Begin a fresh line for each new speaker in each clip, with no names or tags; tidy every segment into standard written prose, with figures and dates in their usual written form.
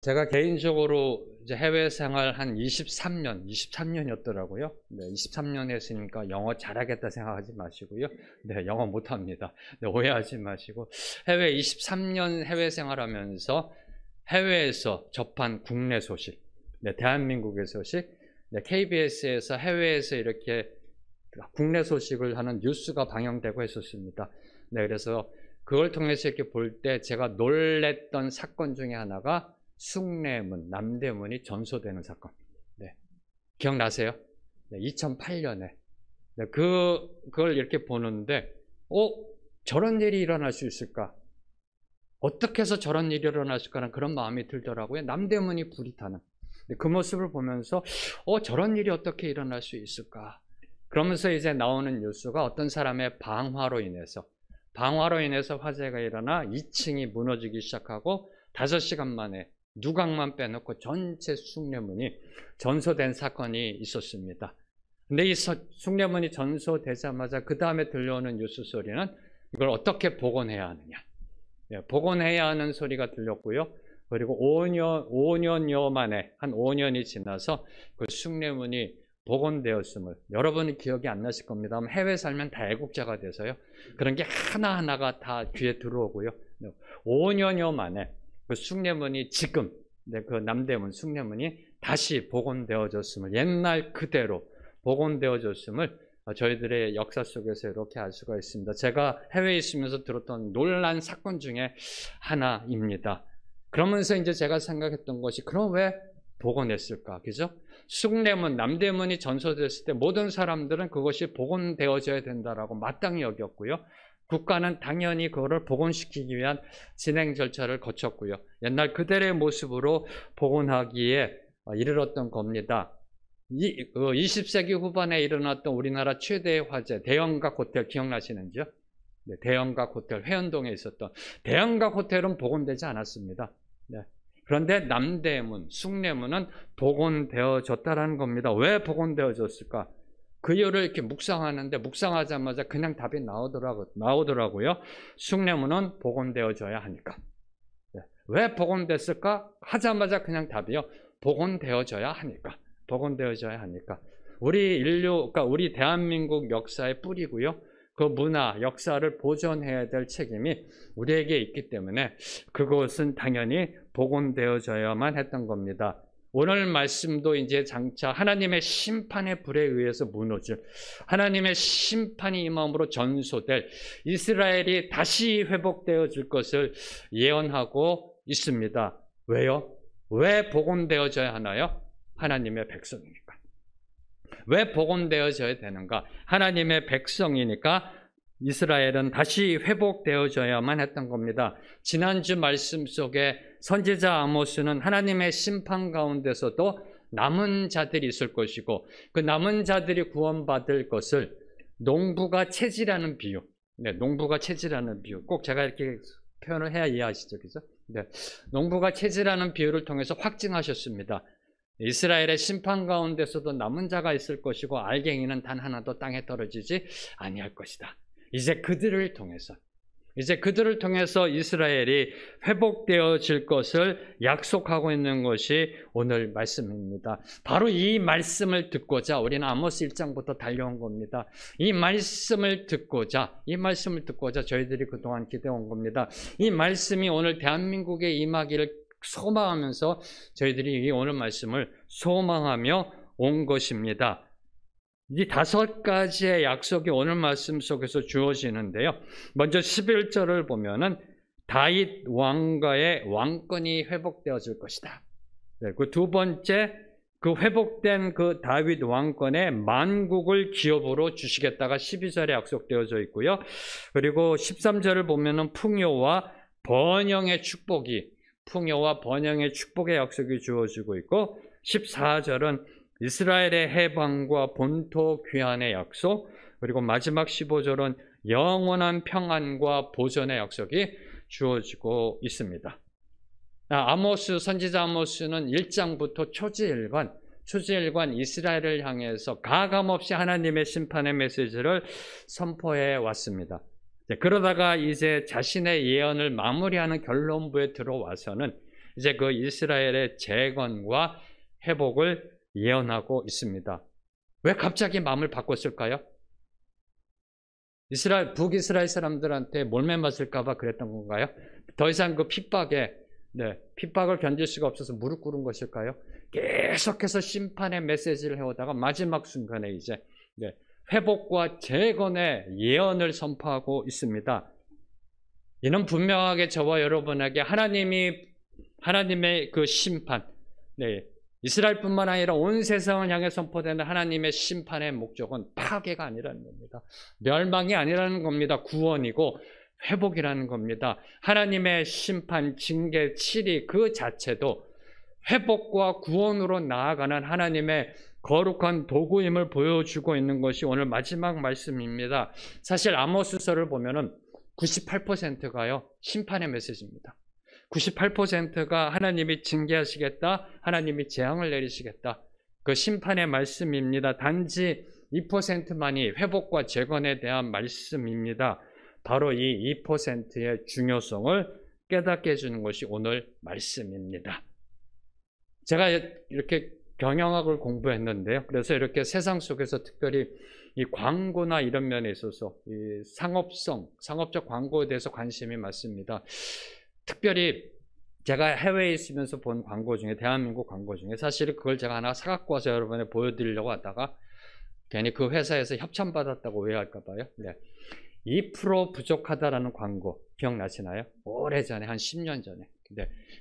제가 개인적으로 이제 해외 생활 한 23년이었더라고요. 네, 23년 했으니까 영어 잘하겠다 생각하지 마시고요. 네, 영어 못합니다. 네, 오해하지 마시고 해외 23년 해외 생활하면서 해외에서 접한 국내 소식, 네, 대한민국의 소식, 네, KBS에서 해외에서 이렇게 국내 소식을 하는 뉴스가 방영되고 했었습니다. 네, 그래서 그걸 통해서 이렇게 볼 때 제가 놀랬던 사건 중에 하나가 숭례문, 남대문이 전소되는 사건. 네. 기억나세요? 네, 2008년에. 네, 그걸 이렇게 보는데, 저런 일이 일어날 수 있을까? 어떻게 해서 저런 일이 일어날 수 있을까라는 그런 마음이 들더라고요. 남대문이 불이 타는. 그 모습을 보면서, 저런 일이 어떻게 일어날 수 있을까? 그러면서 이제 나오는 뉴스가 어떤 사람의 방화로 인해서 화재가 일어나 2층이 무너지기 시작하고 5시간 만에 누각만 빼놓고 전체 숭례문이 전소된 사건이 있었습니다. 근데 이 숭례문이 전소되자마자 그 다음에 들려오는 뉴스 소리는 이걸 어떻게 복원해야 하느냐. 복원해야 하는 소리가 들렸고요. 그리고 5년여 만에 한 5년이 지나서 그 숭례문이 복원되었음을 여러분이 기억이 안 나실 겁니다. 해외 살면 다 애국자가 돼서요. 그런 게 하나하나가 다 귀에 들어오고요. 5년여 만에 그 숭례문이 지금 그 남대문 숭례문이 다시 복원되어졌음을 옛날 그대로 복원되어졌음을 저희들의 역사 속에서 이렇게 알 수가 있습니다. 제가 해외에 있으면서 들었던 놀란 사건 중에 하나입니다. 그러면서 이제 제가 생각했던 것이 그럼 왜 복원했을까? 그죠? 숭례문, 남대문이 전소됐을 때 모든 사람들은 그것이 복원되어져야 된다라고 마땅히 여겼고요. 국가는 당연히 그거를 복원시키기 위한 진행 절차를 거쳤고요. 옛날 그대로의 모습으로 복원하기에 이르렀던 겁니다. 20세기 후반에 일어났던 우리나라 최대의 화재, 대형각 호텔 기억나시는지요? 네, 대형각 호텔, 회원동에 있었던 대형각 호텔은 복원되지 않았습니다. 네. 그런데 남대문, 숭례문은 복원되어졌다는 겁니다. 왜 복원되어졌을까? 그 이유를 이렇게 묵상하는데 묵상하자마자 그냥 답이 나오더라고요. 숭례문은 복원되어져야 하니까. 네. 왜 복원됐을까? 하자마자 그냥 답이요. 복원되어져야 하니까. 복원되어져야 하니까. 우리 인류, 그러니까 우리 대한민국 역사의 뿌리고요. 그 문화, 역사를 보존해야 될 책임이 우리에게 있기 때문에 그것은 당연히 복원되어져야만 했던 겁니다. 오늘 말씀도 이제 장차 하나님의 심판의 불에 의해서 무너질 하나님의 심판이 임함으로 전소될 이스라엘이 다시 회복되어질 것을 예언하고 있습니다. 왜요? 왜 복원되어져야 하나요? 하나님의 백성이니까. 왜 복원되어져야 되는가? 하나님의 백성이니까 이스라엘은 다시 회복되어져야만 했던 겁니다. 지난주 말씀 속에 선지자 아모스는 하나님의 심판 가운데서도 남은 자들이 있을 것이고 그 남은 자들이 구원받을 것을 농부가 채질하는 비유. 네, 농부가 채질하는 비유. 꼭 제가 이렇게 표현을 해야 이해하시죠, 그죠? 네, 농부가 채질하는 비유를 통해서 확증하셨습니다. 이스라엘의 심판 가운데서도 남은 자가 있을 것이고 알갱이는 단 하나도 땅에 떨어지지 아니할 것이다. 이제 그들을 통해서 이스라엘이 회복되어질 것을 약속하고 있는 것이 오늘 말씀입니다. 바로 이 말씀을 듣고자 우리는 아모스 1장부터 달려온 겁니다. 이 말씀을 듣고자 저희들이 그동안 기대온 겁니다. 이 말씀이 오늘 대한민국에 임하기를 소망하면서 저희들이 오늘 말씀을 소망하며 온 것입니다. 이 5가지의 약속이 오늘 말씀 속에서 주어지는데요. 먼저 11절을 보면은 다윗 왕가의 왕권이 회복되어질 것이다. 그 두 번째, 그 회복된 그 다윗 왕권의 만국을 기업으로 주시겠다가 12절에 약속되어져 있고요. 그리고 13절을 보면은 풍요와 번영의 축복의 약속이 주어지고 있고 14절은 이스라엘의 해방과 본토 귀환의 약속, 그리고 마지막 15절은 영원한 평안과 보전의 약속이 주어지고 있습니다. 선지자 아모스는 1장부터 초지일관 이스라엘을 향해서 가감없이 하나님의 심판의 메시지를 선포해 왔습니다. 그러다가 이제 자신의 예언을 마무리하는 결론부에 들어와서는 이제 그 이스라엘의 재건과 회복을 예언하고 있습니다. 왜 갑자기 마음을 바꿨을까요? 북이스라엘 사람들한테 몰매 맞을까봐 그랬던 건가요? 더 이상 그 핍박을 견딜 수가 없어서 무릎 꿇은 것일까요? 계속해서 심판의 메시지를 해오다가 마지막 순간에 이제 회복과 재건의 예언을 선포하고 있습니다. 이는 분명하게 저와 여러분에게 하나님의 그 심판, 이스라엘뿐만 아니라 온 세상을 향해 선포되는 하나님의 심판의 목적은 파괴가 아니라는 겁니다. 멸망이 아니라는 겁니다. 구원이고 회복이라는 겁니다. 하나님의 심판, 징계, 치리 그 자체도 회복과 구원으로 나아가는 하나님의 거룩한 도구임을 보여주고 있는 것이 오늘 마지막 말씀입니다. 사실 아모스서를 보면은 98%가요 심판의 메시지입니다. 98%가 하나님이 징계하시겠다, 하나님이 재앙을 내리시겠다, 그 심판의 말씀입니다. 단지 2%만이 회복과 재건에 대한 말씀입니다. 바로 이 2%의 중요성을 깨닫게 해주는 것이 오늘 말씀입니다. 제가 이렇게 경영학을 공부했는데요. 그래서 이렇게 세상 속에서 특별히 이 광고나 이런 면에 있어서 이 상업적 광고에 대해서 관심이 많습니다. 특별히 제가 해외에 있으면서 본 광고 중에, 대한민국 광고 중에 사실 그걸 제가 하나 사갖고 와서 여러분에 보여드리려고 하다가 괜히 그 회사에서 협찬받았다고 오해할까 봐요. 2% 부족하다라는 광고 기억나시나요? 오래전에 한 10년 전에.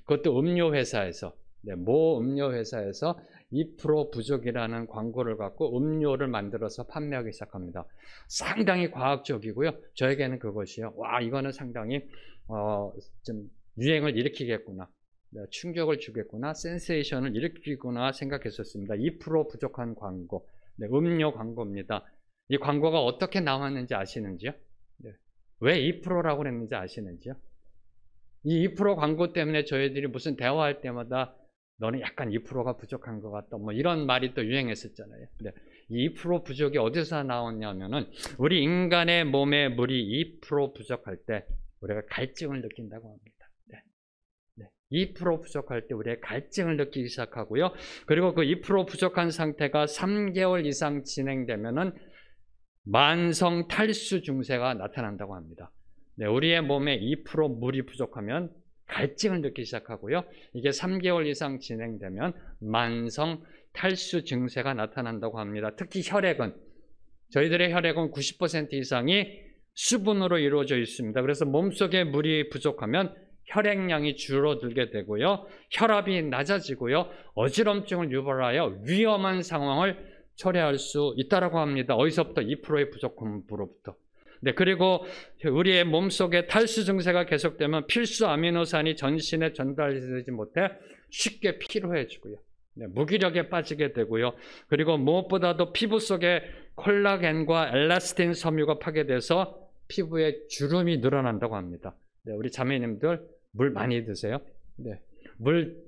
그것도 음료회사에서, 모 음료회사에서 2% 부족이라는 광고를 갖고 음료를 만들어서 판매하기 시작합니다. 상당히 과학적이고요. 저에게는 그것이요. 와, 이거는 상당히 좀 유행을 일으키겠구나, 충격을 주겠구나, 센세이션을 일으키구나 생각했었습니다. 2% 부족한 광고, 음료 광고입니다. 이 광고가 어떻게 나왔는지 아시는지요? 왜 2%라고 그랬는지 아시는지요? 이 2% 광고 때문에 저희들이 무슨 대화할 때마다 너는 약간 2%가 부족한 것 같다, 뭐 이런 말이 또 유행했었잖아요. 이 2% 부족이 어디서 나왔냐면은 우리 인간의 몸에 물이 2% 부족할 때 우리가 갈증을 느낀다고 합니다. 2% 부족할 때 우리의 갈증을 느끼기 시작하고요. 그리고 그 2% 부족한 상태가 3개월 이상 진행되면은 만성 탈수 증세가 나타난다고 합니다. 우리의 몸에 2% 물이 부족하면 갈증을 느끼기 시작하고요. 이게 3개월 이상 진행되면 만성 탈수 증세가 나타난다고 합니다. 특히 혈액은, 저희들의 혈액은 90% 이상이 수분으로 이루어져 있습니다. 그래서 몸속에 물이 부족하면 혈액량이 줄어들게 되고요. 혈압이 낮아지고요. 어지럼증을 유발하여 위험한 상황을 초래할 수 있다고 합니다. 어디서부터? 2%의 부족함으로부터. 그리고 우리의 몸속에 탈수 증세가 계속되면 필수 아미노산이 전신에 전달되지 못해 쉽게 피로해지고요. 무기력에 빠지게 되고요. 그리고 무엇보다도 피부 속에 콜라겐과 엘라스틴 섬유가 파괴돼서 피부에 주름이 늘어난다고 합니다. 우리 자매님들 물 많이 드세요.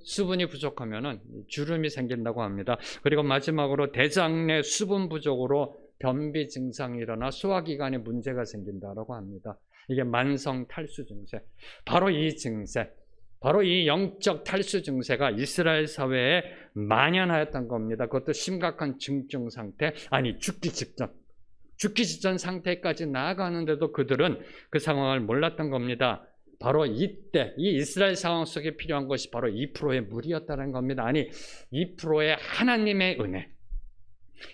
수분이 부족하면 주름이 생긴다고 합니다. 그리고 마지막으로 대장 내 수분 부족으로 변비 증상이 일어나 소화기관에 문제가 생긴다고 합니다. 이게 만성 탈수 증세. 바로 이 증세, 바로 이 영적 탈수 증세가 이스라엘 사회에 만연하였던 겁니다. 그것도 심각한 중증 상태, 아니 죽기 직전 상태까지 나아가는데도 그들은 그 상황을 몰랐던 겁니다. 바로 이때 이 이스라엘 상황 속에 필요한 것이 바로 2%의 물이었다는 겁니다. 아니 2%의 하나님의 은혜,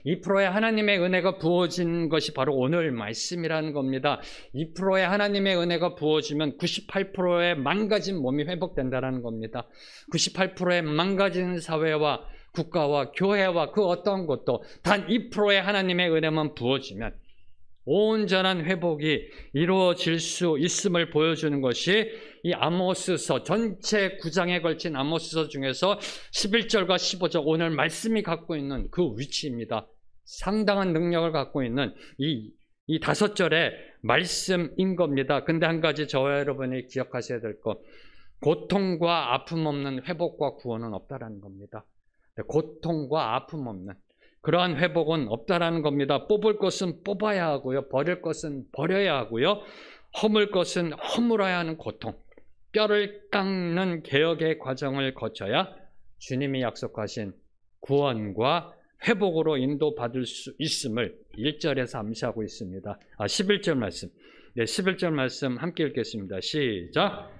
2%의 하나님의 은혜가 부어진 것이 바로 오늘 말씀이라는 겁니다. 2%의 하나님의 은혜가 부어지면 98%의 망가진 몸이 회복된다는 겁니다. 98%의 망가진 사회와 국가와 교회와 그 어떤 것도 단 2%의 하나님의 은혜만 부어지면 온전한 회복이 이루어질 수 있음을 보여주는 것이 이 아모스서 전체 9장에 걸친 아모스서 중에서 11절과 15절 오늘 말씀이 갖고 있는 그 위치입니다. 상당한 능력을 갖고 있는 이 5절의 말씀인 겁니다. 근데 한 가지 저와 여러분이 기억하셔야 될 것, 고통과 아픔 없는 회복과 구원은 없다라는 겁니다. 고통과 아픔 없는 그러한 회복은 없다라는 겁니다. 뽑을 것은 뽑아야 하고요. 버릴 것은 버려야 하고요. 허물 것은 허물어야 하는 고통. 뼈를 깎는 개혁의 과정을 거쳐야 주님이 약속하신 구원과 회복으로 인도받을 수 있음을 1절에서 암시하고 있습니다. 11절 말씀. 네, 11절 말씀 함께 읽겠습니다. 시작.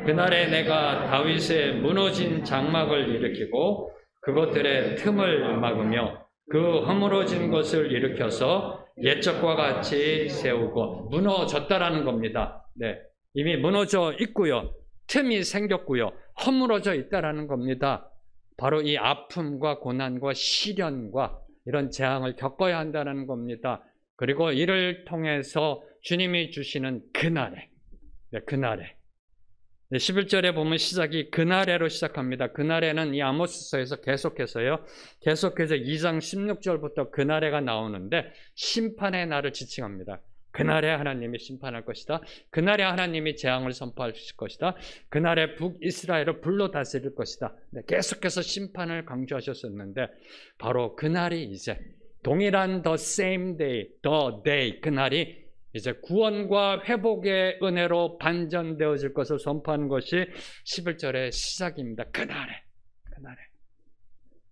그날에 내가 다윗의 무너진 장막을 일으키고 그것들의 틈을 막으며 그 허물어진 것을 일으켜서 옛적과 같이 세우고. 무너졌다라는 겁니다. 네, 이미 무너져 있고요. 틈이 생겼고요. 허물어져 있다라는 겁니다. 바로 이 아픔과 고난과 시련과 이런 재앙을 겪어야 한다는 겁니다. 그리고 이를 통해서 주님이 주시는 그날에, 그날에 11절에 보면 시작이 그날에로 시작합니다. 그날에는 이 아모스서에서 계속해서 2장 16절부터 그날에가 나오는데 심판의 날을 지칭합니다. 그날에 하나님이 심판할 것이다. 그날에 하나님이 재앙을 선포하실 것이다. 그날에 북이스라엘을 불러 다스릴 것이다. 계속해서 심판을 강조하셨었는데 바로 그날이 이제 동일한 the same day, the day, 그날이 이제 구원과 회복의 은혜로 반전되어질 것을 선포하는 것이 11절의 시작입니다. 그날에.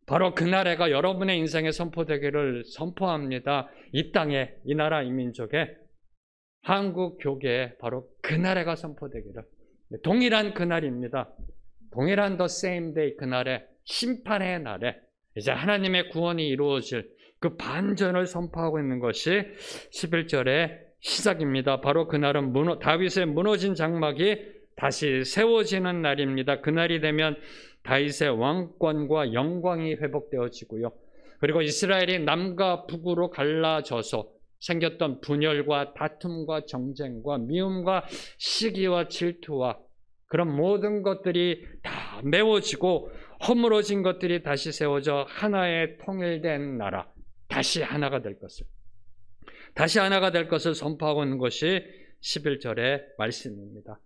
바로 그날에가 여러분의 인생에 선포되기를 선포합니다. 이 땅에, 이 나라, 이 민족에, 한국 교계에 바로 그날에가 선포되기를. 동일한 그날입니다. 동일한 the same day, 그날에, 심판의 날에 이제 하나님의 구원이 이루어질 그 반전을 선포하고 있는 것이 11절의 시작입니다. 바로 그날은 다윗의 무너진 장막이 다시 세워지는 날입니다. 그날이 되면 다윗의 왕권과 영광이 회복되어지고요. 그리고 이스라엘이 남과 북으로 갈라져서 생겼던 분열과 다툼과 정쟁과 미움과 시기와 질투와 그런 모든 것들이 다 메워지고 허물어진 것들이 다시 세워져 하나의 통일된 나라, 다시 하나가 될 것을 선포하고 있는 것이 11절의 말씀입니다.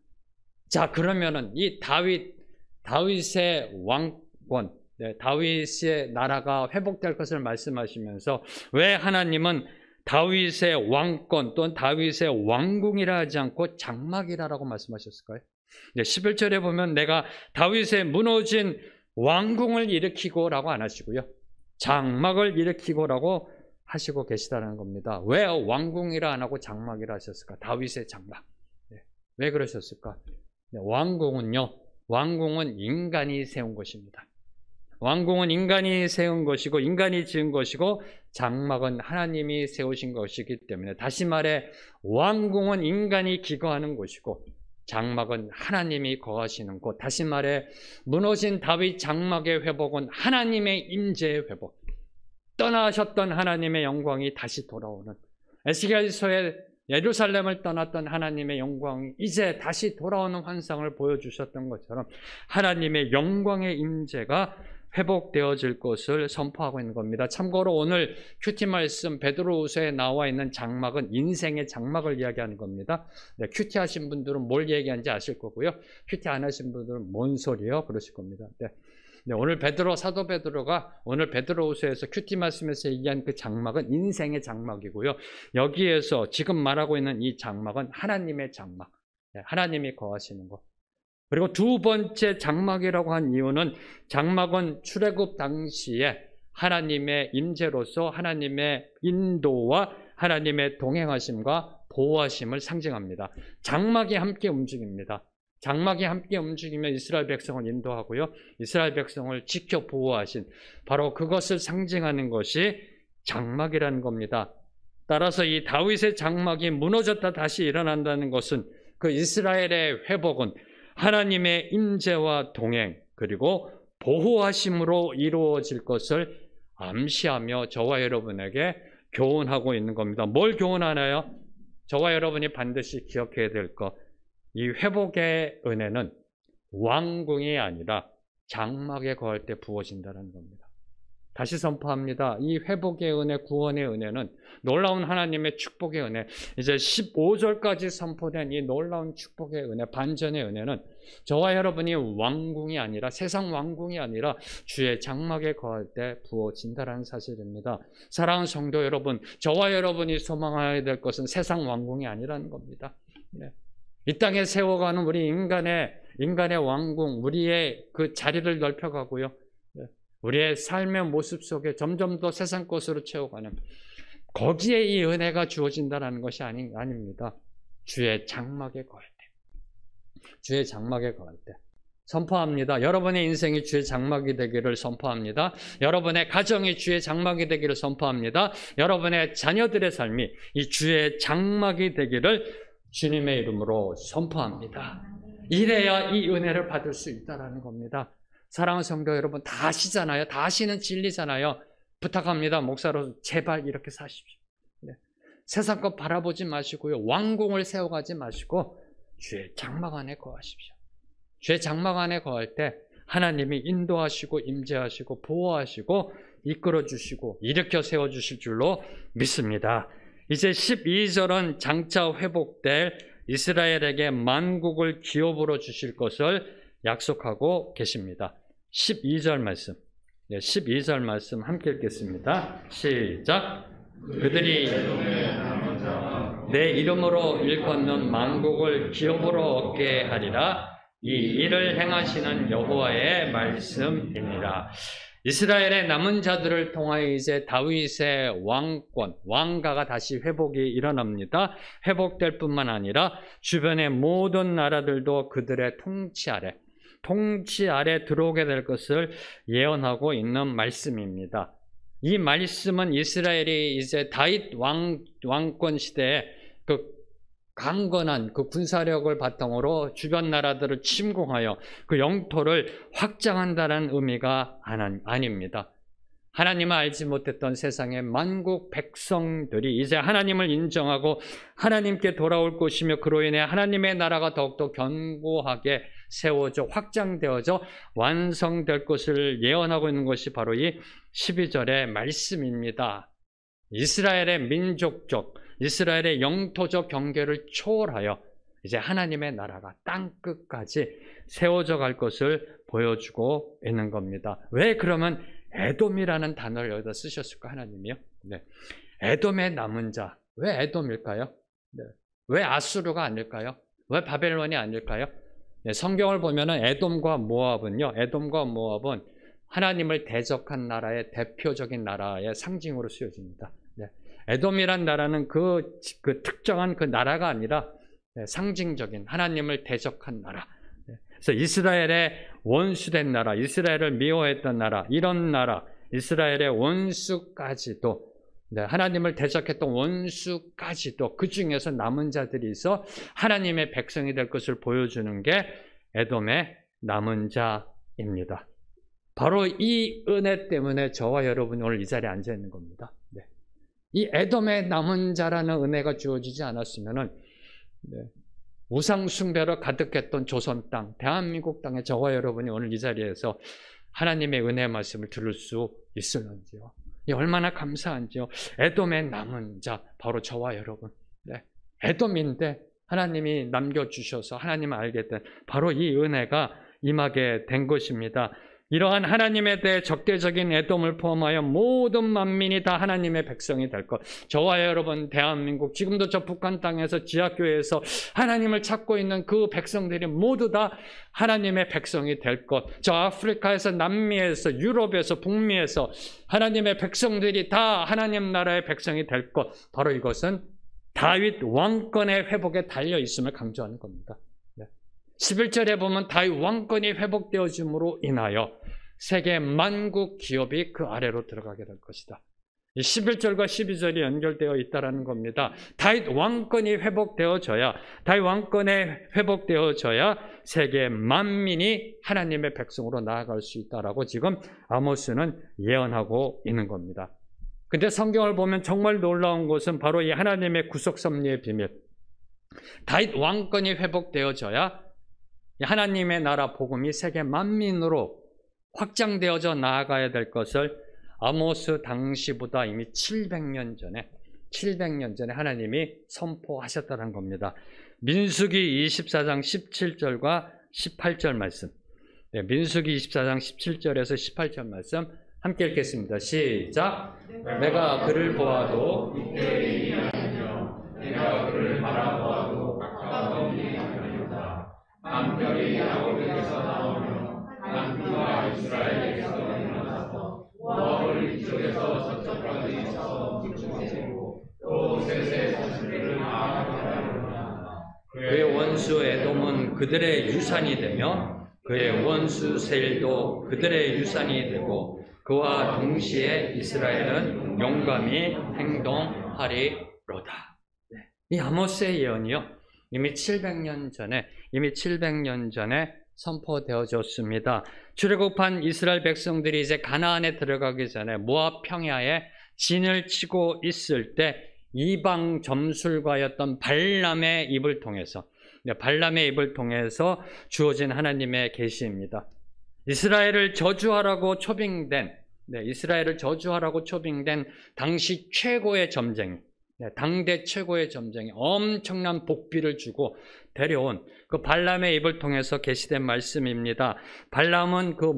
자, 그러면은 이 다윗의 왕권, 다윗의 나라가 회복될 것을 말씀하시면서 왜 하나님은 다윗의 왕권 또는 다윗의 왕궁이라 하지 않고 장막이라고 말씀하셨을까요? 11절에 보면 내가 다윗의 무너진 왕궁을 일으키고라고 안 하시고요. 장막을 일으키고라고 하시고 계시다는 겁니다. 왜 왕궁이라 안 하고 장막이라 하셨을까? 다윗의 장막. 왜 그러셨을까? 왕궁은 인간이 세운 것입니다. 왕궁은 인간이 세운 것이고 인간이 지은 것이고 장막은 하나님이 세우신 것이기 때문에 다시 말해 왕궁은 인간이 기거하는 곳이고 장막은 하나님이 거하시는 곳. 다시 말해 무너진 다윗 장막의 회복은 하나님의 임재의 회복. 떠나셨던 하나님의 영광이 다시 돌아오는 에스겔서에 예루살렘을 떠났던 하나님의 영광이 이제 다시 돌아오는 환상을 보여주셨던 것처럼 하나님의 영광의 임재가 회복되어질 것을 선포하고 있는 겁니다. 참고로 오늘 큐티 말씀 베드로후서에 나와 있는 장막은 인생의 장막을 이야기하는 겁니다. 큐티 하신 분들은 뭘 얘기하는지 아실 거고요. 큐티 안 하신 분들은 뭔 소리요? 그러실 겁니다. 오늘 사도 베드로가 오늘 베드로후서에서 큐티 말씀에서 얘기한 그 장막은 인생의 장막이고요. 여기에서 지금 말하고 있는 이 장막은 하나님의 장막, 하나님이 거하시는 것. 그리고 두 번째 장막이라고 한 이유는 장막은 출애굽 당시에 하나님의 임재로서 하나님의 인도와 하나님의 동행하심과 보호하심을 상징합니다. 장막이 함께 움직입니다. 장막이 함께 움직이며 이스라엘 백성을 인도하고요. 이스라엘 백성을 지켜 보호하신 바로 그것을 상징하는 것이 장막이라는 겁니다. 따라서 이 다윗의 장막이 무너졌다 다시 일어난다는 것은 그 이스라엘의 회복은 하나님의 임재와 동행 그리고 보호하심으로 이루어질 것을 암시하며 저와 여러분에게 교훈하고 있는 겁니다. 뭘 교훈하나요? 저와 여러분이 반드시 기억해야 될 것. 이 회복의 은혜는 왕궁이 아니라 장막에 거할 때 부어진다는 겁니다. 다시 선포합니다. 이 회복의 은혜, 구원의 은혜는 놀라운 하나님의 축복의 은혜, 이제 15절까지 선포된 이 놀라운 축복의 은혜, 반전의 은혜는 저와 여러분이 왕궁이 아니라 세상 왕궁이 아니라 주의 장막에 거할 때 부어진다는 사실입니다. 사랑하는 성도 여러분, 저와 여러분이 소망해야 될 것은 세상 왕궁이 아니라는 겁니다. 이 땅에 세워가는 우리 인간의 인간의 왕궁, 우리의 그 자리를 넓혀가고요. 우리의 삶의 모습 속에 점점 더 세상 것으로 채워가는, 거기에 이 은혜가 주어진다는 것이 아닙니다. 주의 장막에 거할 때. 주의 장막에 거할 때. 선포합니다. 여러분의 인생이 주의 장막이 되기를 선포합니다. 여러분의 가정이 주의 장막이 되기를 선포합니다. 여러분의 자녀들의 삶이 이 주의 장막이 되기를 주님의 이름으로 선포합니다. 이래야 이 은혜를 받을 수 있다는 겁니다. 사랑하는 성도 여러분, 다 아시잖아요. 다 아시는 진리잖아요. 부탁합니다. 목사로 제발 이렇게 사십시오. 네. 세상 것 바라보지 마시고요. 왕궁을 세워가지 마시고 주의 장막 안에 거하십시오. 주의 장막 안에 거할 때 하나님이 인도하시고 임재하시고 보호하시고 이끌어주시고 일으켜 세워주실 줄로 믿습니다. 이제 12절은 장차 회복될 이스라엘에게 만국을 기업으로 주실 것을 약속하고 계십니다. 12절 말씀, 12절 말씀 함께 읽겠습니다. 시작. 그들이 내 이름으로 일컫는 만국을 기업으로 얻게 하리라. 이 일을 행하시는 여호와의 말씀이니라. 이스라엘의 남은 자들을 통하여 이제 다윗의 왕권, 왕가가 다시 회복이 일어납니다. 회복될 뿐만 아니라 주변의 모든 나라들도 그들의 통치 아래 들어오게 될 것을 예언하고 있는 말씀입니다. 이 말씀은 이스라엘이 이제 다윗 왕권 시대에 그 강건한 그 군사력을 바탕으로 주변 나라들을 침공하여 그 영토를 확장한다는 의미가 아닙니다. 하나님을 알지 못했던 세상의 만국 백성들이 이제 하나님을 인정하고 하나님께 돌아올 것이며 그로 인해 하나님의 나라가 더욱더 견고하게 세워져 확장되어져 완성될 것을 예언하고 있는 것이 바로 이 12절의 말씀입니다. 이스라엘의 민족적, 이스라엘의 영토적 경계를 초월하여 이제 하나님의 나라가 땅끝까지 세워져 갈 것을 보여주고 있는 겁니다. 왜 그러면 에돔이라는 단어를 여기다 쓰셨을까, 하나님이요? 네. 에돔의 남은 자. 왜 에돔일까요? 네. 왜 아수르가 아닐까요? 왜 바벨론이 아닐까요? 네. 성경을 보면은 에돔과 모압은 하나님을 대적한 나라의 대표적인 나라의 상징으로 쓰여집니다. 네. 에돔이란 나라는 그 특정한 그 나라가 아니라 상징적인 하나님을 대적한 나라. 그래서 이스라엘의 원수된 나라, 이스라엘을 미워했던 나라, 이런 나라, 이스라엘의 원수까지도, 하나님을 대적했던 원수까지도 그 중에서 남은 자들이 있어 하나님의 백성이 될 것을 보여주는 게 에돔의 남은 자입니다. 바로 이 은혜 때문에 저와 여러분이 오늘 이 자리에 앉아 있는 겁니다. 네. 이 에돔의 남은 자라는 은혜가 주어지지 않았으면은 우상 숭배로 가득했던 조선 땅, 대한민국 땅에 저와 여러분이 오늘 이 자리에서 하나님의 은혜의 말씀을 들을 수 있을런지요. 얼마나 감사한지요. 에돔의 남은 자, 바로 저와 여러분. 네. 에돔인데 하나님이 남겨주셔서 하나님을 알게 된 바로 이 은혜가 임하게 된 것입니다. 이러한 하나님에 대해 적대적인 에돔을 포함하여 모든 만민이 다 하나님의 백성이 될 것. 저와 여러분, 대한민국, 지금도 저 북한 땅에서 지하교회에서 하나님을 찾고 있는 그 백성들이 모두 다 하나님의 백성이 될 것. 저 아프리카에서, 남미에서, 유럽에서, 북미에서 하나님의 백성들이 다 하나님 나라의 백성이 될 것. 바로 이것은 다윗 왕권의 회복에 달려 있음을 강조하는 겁니다. 11절에 보면 다윗 왕권이 회복되어짐으로 인하여 세계 만국 기업이 그 아래로 들어가게 될 것이다. 11절과 12절이 연결되어 있다는 겁니다. 다윗 왕권이 회복되어져야, 다윗 왕권에 회복되어져야 세계 만민이 하나님의 백성으로 나아갈 수 있다라고 지금 아모스는 예언하고 있는 겁니다. 근데 성경을 보면 정말 놀라운 것은 바로 이 하나님의 구속 섭리의 비밀. 다윗 왕권이 회복되어져야 하나님의 나라 복음이 세계 만민으로 확장되어져 나아가야 될 것을 아모스 당시보다 이미 700년 전에 하나님이 선포하셨다는 겁니다. 민수기 24장 17절과 18절 말씀. 네, 민수기 24장 17절에서 18절 말씀 함께 읽겠습니다. 시작. 내가 그를 보아도 이때에 아니며 내가 그를 바라보아도 가까운 일이 아니로다.
한 별이 야곱에게서 나오며 한 비가 이스라엘에게서 일어나서 모압을 이쪽에서 저쪽까지 쳐서 집중시키고 또 셋의 자식들을 망하게 하려느니라.
그의 원수 에돔은 그들의 유산이 되며 그의 원수 세일도 그들의 유산이 되고 그와 동시에 이스라엘은 용감히 행동하리로다. 이 아모스의 예언이요, 이미 700년 전에 선포되어졌습니다. 출애굽한 이스라엘 백성들이 이제 가나안에 들어가기 전에 모압 평야에 진을 치고 있을 때 이방 점술가였던 발람의 입을 통해서 주어진 하나님의 계시입니다. 이스라엘을 저주하라고 초빙된 당시 최고의 점쟁이, 당대 최고의 점쟁이, 엄청난 복비를 주고 데려온 그 발람의 입을 통해서 계시된 말씀입니다. 발람은 그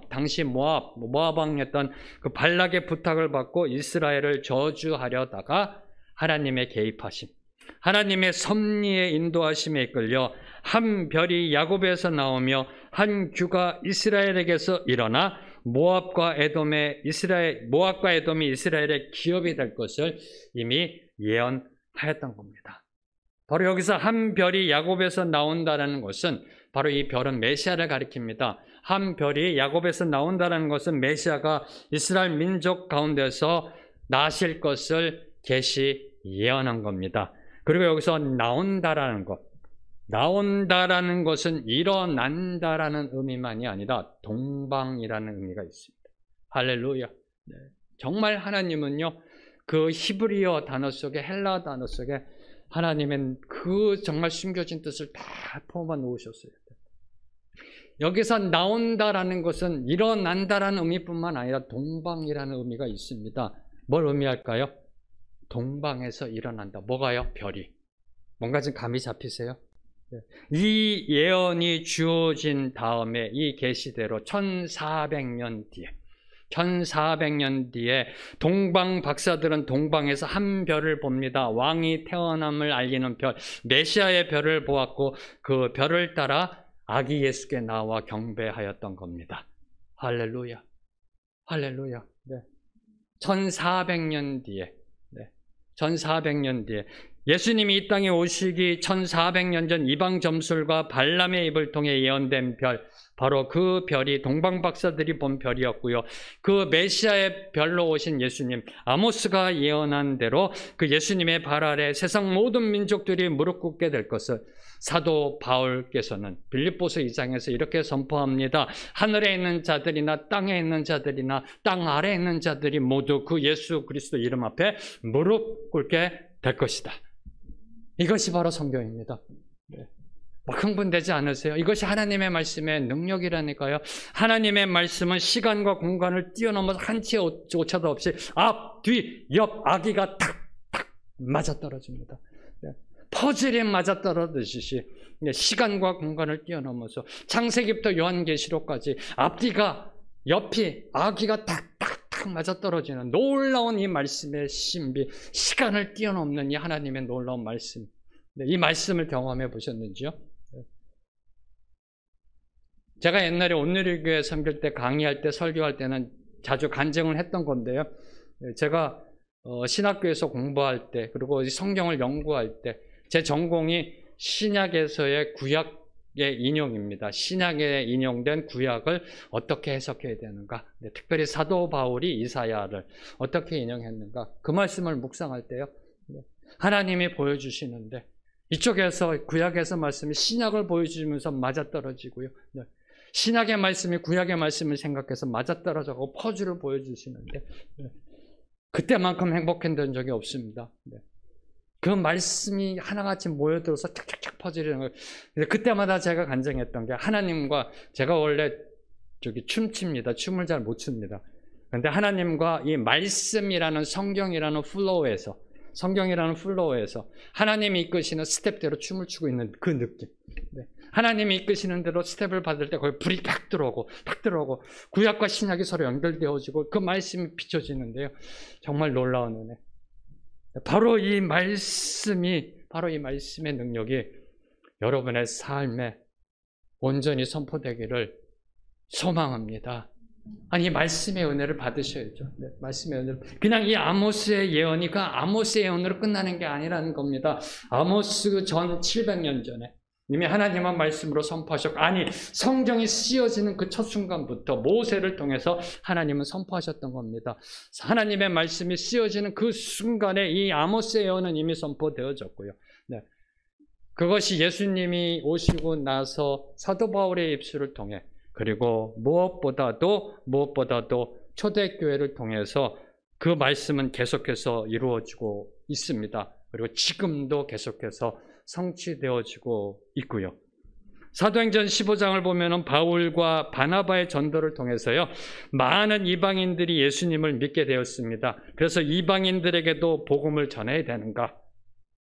당시 모압왕이었던 그 발락의 부탁을 받고 이스라엘을 저주하려다가 하나님의 개입하심, 하나님의 섭리의 인도하심에 이끌려 한 별이 야곱에서 나오며 한 규가 이스라엘에게서 일어나 모압과 에돔이 이스라엘의 기업이 될 것을 이미 예언하였던 겁니다. 바로 여기서 한 별이 야곱에서 나온다는 것은 바로 이 별은 메시아를 가리킵니다. 한 별이 야곱에서 나온다는 것은 메시아가 이스라엘 민족 가운데서 나실 것을 예언한 겁니다. 그리고 여기서 나온다라는 것은 일어난다라는 의미만이 아니라 동방이라는 의미가 있습니다. 할렐루야. 네. 정말 하나님은요, 그 히브리어 단어 속에, 헬라 단어 속에 하나님은 그 정말 숨겨진 뜻을 다 포함해 놓으셨어요. 여기서 나온다라는 것은 일어난다라는 의미뿐만 아니라 동방이라는 의미가 있습니다. 뭘 의미할까요? 동방에서 일어난다. 뭐가요? 별이. 뭔가 좀 감이 잡히세요? 이 예언이 주어진 다음에 이 계시대로 1400년 뒤에 동방 박사들은 동방에서 한 별을 봅니다. 왕이 태어남을 알리는 별, 메시아의 별을 보았고 그 별을 따라 아기 예수께 나와 경배하였던 겁니다. 할렐루야. 할렐루야. 네. 1400년 뒤에 예수님이 이 땅에 오시기 1400년 전 이방 점술가 발람의 입을 통해 예언된 별, 바로 그 별이 동방 박사들이 본 별이었고요. 그 메시아의 별로 오신 예수님, 아모스가 예언한 대로 그 예수님의 발 아래 세상 모든 민족들이 무릎 꿇게 될 것을 사도 바울께서는 빌립보서 2장에서 이렇게 선포합니다. 하늘에 있는 자들이나 땅에 있는 자들이나 땅 아래에 있는 자들이 모두 그 예수 그리스도 이름 앞에 무릎 꿇게 될 것이다. 이것이 바로 성경입니다. 막 흥분되지 않으세요? 이것이 하나님의 말씀의 능력이라니까요. 하나님의 말씀은 시간과 공간을 뛰어넘어서 한치의 오차도 없이 앞, 뒤, 옆, 아기가 탁탁 맞아떨어집니다. 퍼즐이 맞아떨어지듯이 시간과 공간을 뛰어넘어서 창세기부터 요한계시록까지 앞뒤가 옆이 아기가 탁탁탁 맞아떨어지는 놀라운 이 말씀의 신비, 시간을 뛰어넘는 이 하나님의 놀라운 말씀, 이 말씀을 경험해 보셨는지요? 제가 옛날에 온누리교회 섬길 때, 강의할 때, 설교할 때는 자주 간증을 했던 건데요. 제가 신학교에서 공부할 때, 그리고 성경을 연구할 때 제 전공이 신약에서의 구약의 인용입니다. 신약에 인용된 구약을 어떻게 해석해야 되는가, 특별히 사도 바울이 이사야를 어떻게 인용했는가, 그 말씀을 묵상할 때요, 하나님이 보여주시는데 이쪽에서 구약에서 말씀이 신약을 보여주면서 맞아떨어지고요, 신약의 말씀이 구약의 말씀을 생각해서 맞아떨어져서 퍼즐을 보여주시는데 그때만큼 행복했던 적이 없습니다. 그 말씀이 하나같이 모여들어서 착착착 퍼지는 거예요. 그때마다 제가 간증했던 게, 하나님과, 제가 원래 춤춥니다. 춤을 잘 못 춥니다. 그런데 하나님과 이 말씀이라는 성경이라는 플로우에서 하나님이 이끄시는 스텝대로 춤을 추고 있는 그 느낌. 하나님이 이끄시는 대로 스텝을 받을 때 거기 불이 팍 들어오고 구약과 신약이 서로 연결되어지고 그 말씀이 비춰지는데요. 정말 놀라운 은혜. 바로 이 말씀의 능력이 여러분의 삶에 온전히 선포되기를 소망합니다. 아니, 말씀의 은혜를 받으셔야죠. 네, 말씀의 은혜를. 그냥 이 아모스의 예언이 그 아모스의 예언으로 끝나는 게 아니라는 겁니다. 아모스 전 700년 전에 이미 하나님은 말씀으로 선포하셨고, 아니, 성경이 씌어지는 그 첫 순간부터 모세를 통해서 하나님은 선포하셨던 겁니다. 하나님의 말씀이 씌어지는 그 순간에 이 아모스의 예언은 이미 선포되어졌고요. 네. 그것이 예수님이 오시고 나서 사도 바울의 입술을 통해, 그리고 무엇보다도 초대교회를 통해서 그 말씀은 계속해서 이루어지고 있습니다. 그리고 지금도 계속해서 성취되어지고 있고요. 사도행전 15장을 보면은 바울과 바나바의 전도를 통해서요, 많은 이방인들이 예수님을 믿게 되었습니다. 그래서 이방인들에게도 복음을 전해야 되는가?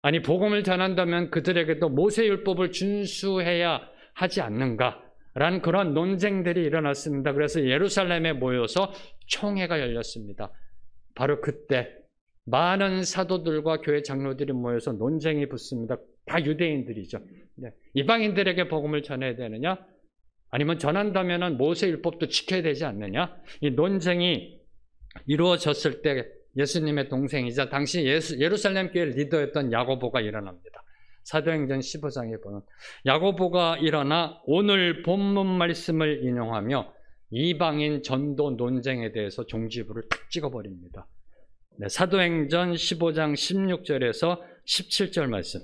아니, 복음을 전한다면 그들에게도 모세율법을 준수해야 하지 않는가? 라는 그런 논쟁들이 일어났습니다. 그래서 예루살렘에 모여서 총회가 열렸습니다. 바로 그때 많은 사도들과 교회 장로들이 모여서 논쟁이 붙습니다. 다 유대인들이죠. 네. 이방인들에게 복음을 전해야 되느냐? 아니면 전한다면 모세율법도 지켜야 되지 않느냐? 이 논쟁이 이루어졌을 때 예수님의 동생이자 당시 예루살렘 교회 리더였던 야고보가 일어납니다. 사도행전 15장에 보면 야고보가 일어나 오늘 본문 말씀을 인용하며 이방인 전도 논쟁에 대해서 종지부를 탁 찍어버립니다. 네, 사도행전 15장 16절에서 17절 말씀,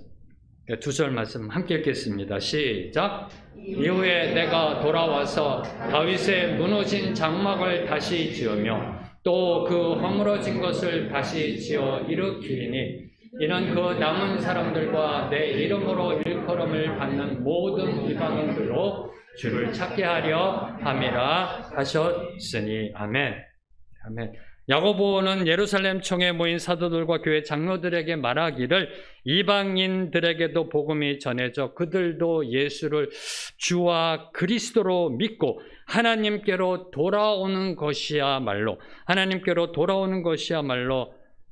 두 절 말씀 함께 읽겠습니다. 시작. 이후에 내가 돌아와서 다윗의 무너진 장막을 다시 지으며 또 그 허물어진 것을 다시 지어 일으키리니 이는 그 남은 사람들과 내 이름으로 일컬음을 받는 모든 이방인들로 주를 찾게 하려 함이라 하셨으니. 아멘. 아멘. 야고보는 예루살렘 총에 모인 사도들과 교회 장로들에게 말하기를 이방인들에게도 복음이 전해져 그들도 예수를 주와 그리스도로 믿고 하나님께로 돌아오는 것이야말로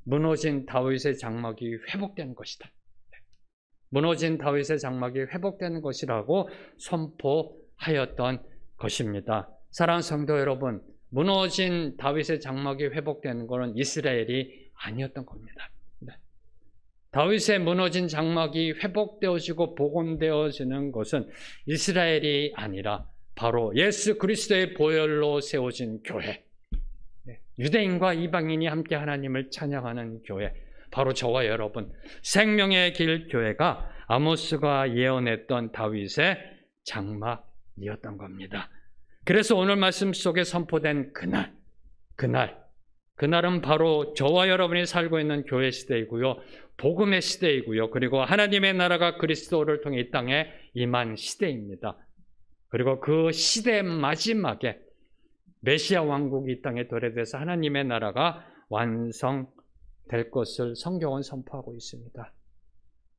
무너진 다윗의 장막이 회복되는 것이다. 무너진 다윗의 장막이 회복되는 것이라고 선포하였던 것입니다. 사랑하는 성도 여러분, 무너진 다윗의 장막이 회복되는 것은 이스라엘이 아니었던 겁니다. 다윗의 무너진 장막이 회복되어지고 복원되어지는 것은 이스라엘이 아니라 바로 예수 그리스도의 보혈로 세워진 교회, 유대인과 이방인이 함께 하나님을 찬양하는 교회, 바로 저와 여러분 생명의 길 교회가 아모스가 예언했던 다윗의 장막이었던 겁니다. 그래서 오늘 말씀 속에 선포된 그날은 바로 저와 여러분이 살고 있는 교회 시대이고요, 복음의 시대이고요, 그리고 하나님의 나라가 그리스도를 통해 이 땅에 임한 시대입니다. 그리고 그 시대 마지막에 메시아 왕국이 이 땅에 도래돼서 하나님의 나라가 완성될 것을 성경은 선포하고 있습니다.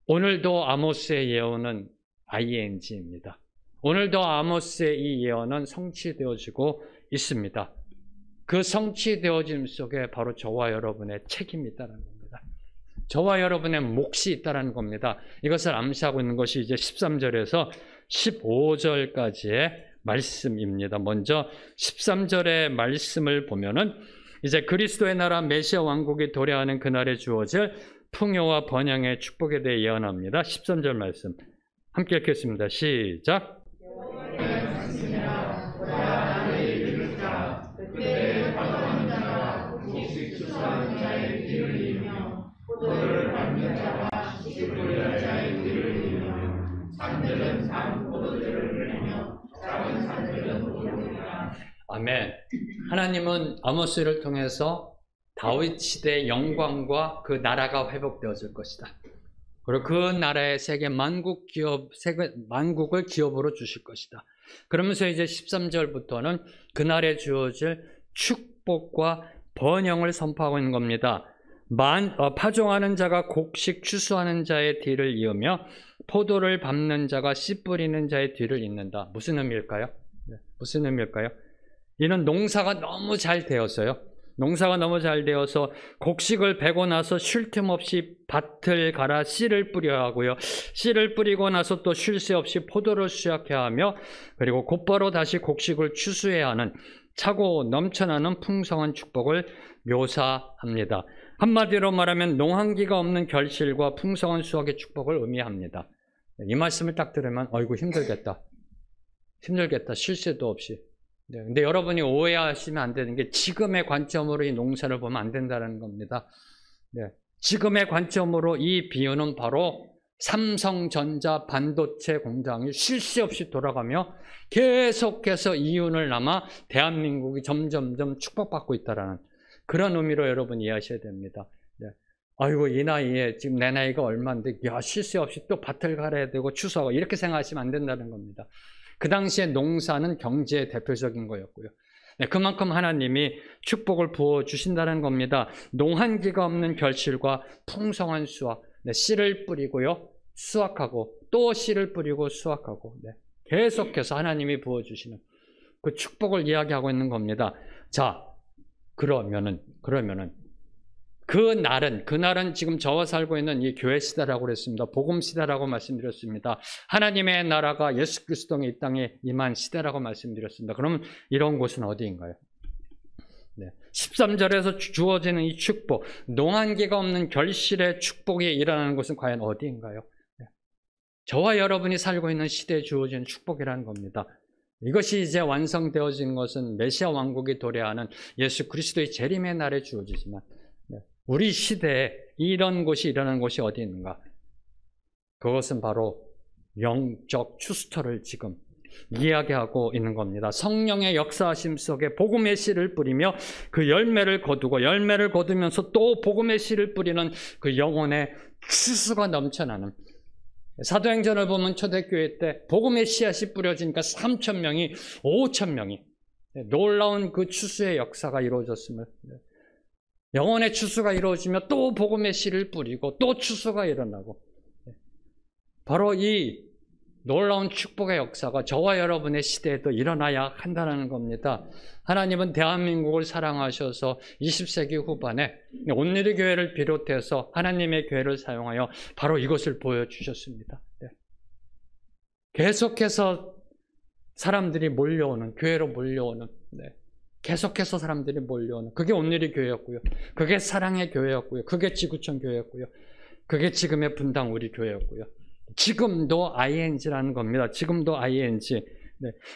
오늘도 아모스의 예언은 ing입니다. 오늘도 아모스의 이 예언은 성취되어지고 있습니다. 그 성취되어짐 속에 바로 저와 여러분의 책임이 있다는 겁니다. 저와 여러분의 몫이 있다는 겁니다. 이것을 암시하고 있는 것이 이제 13절에서 15절까지의 말씀입니다. 먼저 13절의 말씀을 보면은 이제 그리스도의 나라 메시아 왕국이 도래하는 그날에 주어질 풍요와 번영의 축복에 대해 예언합니다. 13절 말씀 함께 읽겠습니다. 시작. 아멘. 하나님은 아모스를 통해서 다윗 시대의 영광과 그 나라가 회복되어질 것이다. 그리고 그 나라의 세계 만국을 기업으로 주실 것이다. 그러면서 이제 13절부터는 그날에 주어질 축복과 번영을 선포하고 있는 겁니다. 파종하는 자가 곡식 추수하는 자의 뒤를 이으며 포도를 밟는 자가 씨 뿌리는 자의 뒤를 잇는다. 무슨 의미일까요? 무슨 의미일까요? 이는 농사가 너무 잘 되어서요, 농사가 너무 잘 되어서 곡식을 베고 나서 쉴 틈 없이 밭을 갈아 씨를 뿌려야 하고요. 씨를 뿌리고 나서 또 쉴 새 없이 포도를 수확해야 하며, 그리고 곧바로 다시 곡식을 추수해야 하는 차고 넘쳐나는 풍성한 축복을 묘사합니다. 한마디로 말하면 농한기가 없는 결실과 풍성한 수확의 축복을 의미합니다. 이 말씀을 딱 들으면 어이구 힘들겠다. 쉴 새도 없이. 근데 여러분이 오해하시면 안 되는 게, 지금의 관점으로 이 농사를 보면 안 된다는 겁니다. 지금의 관점으로 이 비유는 바로 삼성전자 반도체 공장이 쉴 새 없이 돌아가며 계속해서 이윤을 남아 대한민국이 점점점 축복받고 있다는 그런 의미로 여러분 이해하셔야 됩니다. 아이고 이 나이에 지금 내 나이가 얼마인데 쉴 새 없이 또 밭을 갈아야 되고 추수하고, 이렇게 생각하시면 안 된다는 겁니다. 그 당시에 농사는 경제의 대표적인 거였고요. 그만큼 하나님이 축복을 부어주신다는 겁니다. 농한기가 없는 결실과 풍성한 수확, 씨를 뿌리고요, 수확하고 또 씨를 뿌리고 수확하고, 계속해서 하나님이 부어주시는 그 축복을 이야기하고 있는 겁니다. 자, 그러면은 그날은 지금 저와 살고 있는 이 교회 시대라고 그랬습니다. 복음 시대라고 말씀드렸습니다. 하나님의 나라가 예수 그리스도가 이 땅에 임한 시대라고 말씀드렸습니다. 그러면 이런 곳은 어디인가요? 13절에서 주어지는 이 축복, 농한기가 없는 결실의 축복이 일어나는 곳은 과연 어디인가요? 저와 여러분이 살고 있는 시대에 주어지는 축복이라는 겁니다. 이것이 이제 완성되어진 것은 메시아 왕국이 도래하는 예수 그리스도의 재림의 날에 주어지지만, 우리 시대에 이런 곳이 일어나는 곳이 어디 있는가? 그것은 바로 영적 추수터를 지금 이야기하고 있는 겁니다. 성령의 역사하심 속에 복음의 씨를 뿌리며 그 열매를 거두고, 열매를 거두면서 또 복음의 씨를 뿌리는 그 영혼의 추수가 넘쳐나는, 사도행전을 보면 초대교회 때 복음의 씨앗이 뿌려지니까 3,000명이 5,000명이 놀라운 그 추수의 역사가 이루어졌음을, 영혼의 추수가 이루어지며 또 복음의 씨를 뿌리고 또 추수가 일어나고, 바로 이 놀라운 축복의 역사가 저와 여러분의 시대에도 일어나야 한다는 겁니다. 하나님은 대한민국을 사랑하셔서 20세기 후반에 온누리 교회를 비롯해서 하나님의 교회를 사용하여 바로 이것을 보여주셨습니다. 계속해서 사람들이 몰려오는, 교회로 몰려오는, 계속해서 사람들이 몰려오는, 그게 온누리 교회였고요, 그게 사랑의 교회였고요, 그게 지구촌 교회였고요, 그게 지금의 분당 우리 교회였고요, 지금도 ING라는 겁니다. 지금도 ING.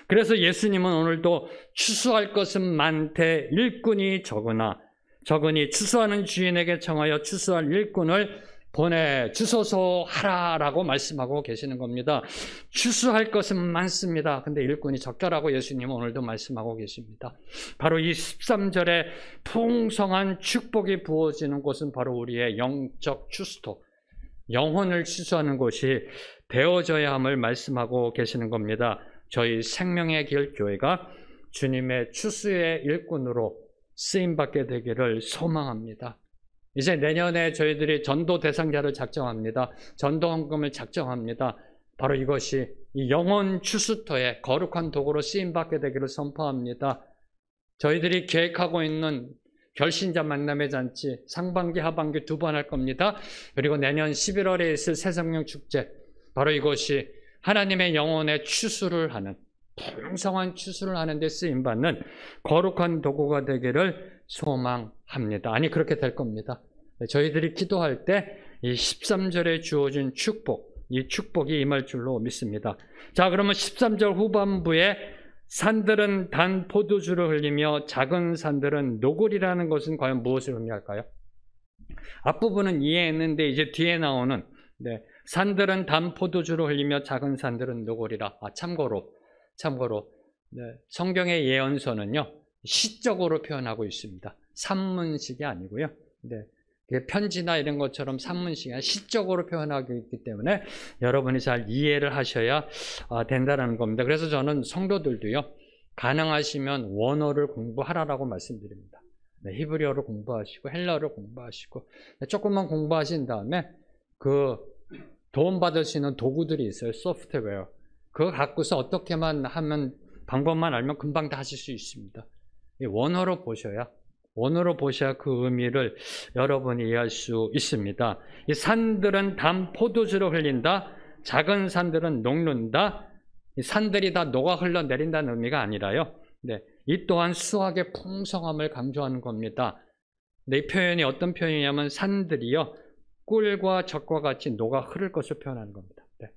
그래서 예수님은 오늘도 추수할 것은 많되 일꾼이 적으니 추수하는 주인에게 청하여 추수할 일꾼을 보내주소서 하라라고 말씀하고 계시는 겁니다. 추수할 것은 많습니다. 근데 일꾼이 적더라고 예수님은 오늘도 말씀하고 계십니다. 바로 이 13절에 풍성한 축복이 부어지는 곳은 바로 우리의 영적 추수토, 영혼을 추수하는 곳이 되어져야 함을 말씀하고 계시는 겁니다. 저희 생명의 길 교회가 주님의 추수의 일꾼으로 쓰임받게 되기를 소망합니다. 이제 내년에 저희들이 전도 대상자를 작정합니다. 전도 헌금을 작정합니다. 바로 이것이 이 영혼 추수토의 거룩한 도구로 쓰임받게 되기를 선포합니다. 저희들이 계획하고 있는 결신자 만남의 잔치 상반기 하반기 2번 할 겁니다. 그리고 내년 11월에 있을 새성령 축제, 바로 이것이 하나님의 영혼의 추수를 하는, 풍성한 추수를 하는 데 쓰임받는 거룩한 도구가 되기를 소망합니다. 아니 그렇게 될 겁니다. 저희들이 기도할 때 이 13절에 주어진 축복, 이 축복이 임할 줄로 믿습니다. 자, 그러면 13절 후반부에 산들은 단 포도주를 흘리며 작은 산들은 노골이라는 것은 과연 무엇을 의미할까요? 앞부분은 이해했는데 이제 뒤에 나오는 산들은 단 포도주를 흘리며 작은 산들은 노골이라. 참고로 성경의 예언서는요 시적으로 표현하고 있습니다. 산문식이 아니고요. 편지나 이런 것처럼 산문식이 아니라 시적으로 표현하고 있기 때문에 여러분이 잘 이해를 하셔야 된다는 겁니다. 그래서 저는 성도들도요 가능하시면 원어를 공부하라고 말씀드립니다. 히브리어를 공부하시고 헬라어를 공부하시고 조금만 공부하신 다음에 그 도움받을 수 있는 도구들이 있어요. 소프트웨어. 그거 갖고서 어떻게만 하면, 방법만 알면 금방 다 하실 수 있습니다. 원어로 보셔야 원어로 보셔야 그 의미를 여러분이 이해할 수 있습니다. 이 산들은 단 포도주를 흘린다. 작은 산들은 녹는다. 이 산들이 다 녹아 흘러내린다는 의미가 아니라요. 네, 이 또한 수확의 풍성함을 강조하는 겁니다. 네, 이 표현이 어떤 표현이냐면 산들이요, 꿀과 젖과 같이 녹아 흐를 것을 표현하는 겁니다. 네,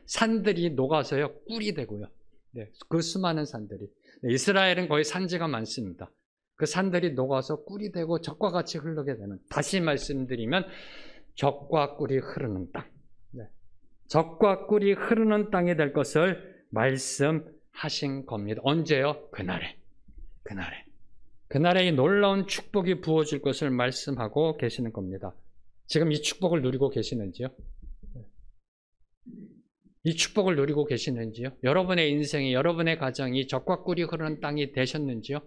산들이 녹아서요 꿀이 되고요. 네, 그 수많은 산들이, 네, 이스라엘은 거의 산지가 많습니다. 그 산들이 녹아서 꿀이 되고 젖과 같이 흐르게 되는, 다시 말씀드리면 젖과 꿀이 흐르는 땅, 네, 젖과 꿀이 흐르는 땅이 될 것을 말씀하신 겁니다. 언제요? 그날에 이 놀라운 축복이 부어질 것을 말씀하고 계시는 겁니다. 지금 이 축복을 누리고 계시는지요? 이 축복을 누리고 계시는지요? 여러분의 인생이, 여러분의 가정이 젖과 꿀이 흐르는 땅이 되셨는지요?